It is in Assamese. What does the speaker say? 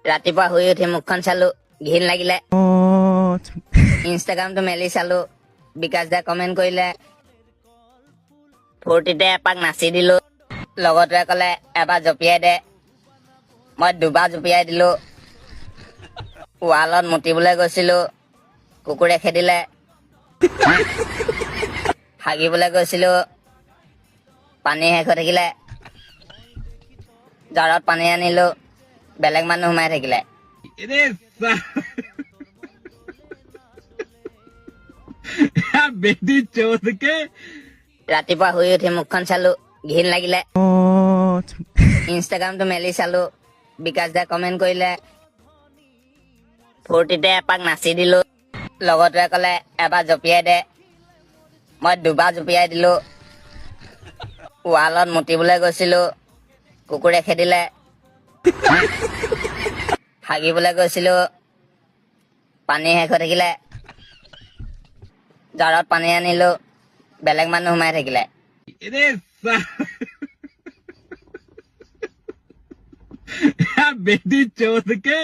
ৰাতিপুৱা শুই উঠি মুখখন চালো, ঘিণ লাগিলে। ইনষ্টাগ্ৰামটো মেলি চালো, বিকাশ দাই কমেণ্ট কৰিলে। ফূৰ্তিতে এপাক নাচি দিলো। লগৰটোৱে ক'লে এবাৰ জঁপিয়াই দে। মই দুবাৰ জঁপিয়াই দিলো। ৱালত মুতিবলৈ গৈছিলো, কুকুৰে খেদিলে। হাগিবলৈ গৈছিলো, পানী শেষ হৈ থাকিলে। জাৰত পানী আনিলো, বেলেগ মানুহ সোমাই থাকিলে। बेटी चोद के ৰাতিপুৱা শুই উঠি মুখখন চালো, ঘিণ লাগিলে। ইনষ্টাগ্ৰামটো মেলি চালো, বিকাশ দাই কমেণ্ট কৰিলে। ফূৰ্তিতে এপাক নাচি দিলো। লগৰটোৱে ক'লে এবাৰ জঁপিয়াই দে। মই দুবাৰ জঁপিয়াই দিলো। ৱালত মুতিবলৈ গৈছিলো, কুকুৰে খেদিলে। হাগিবলৈ গৈছিলো, পানী শেষ হৈ থাকিলে। জাৰত পানী আনিলো, বেলেগ মানুহ সোমাই থাকিলে। बेटी चोद के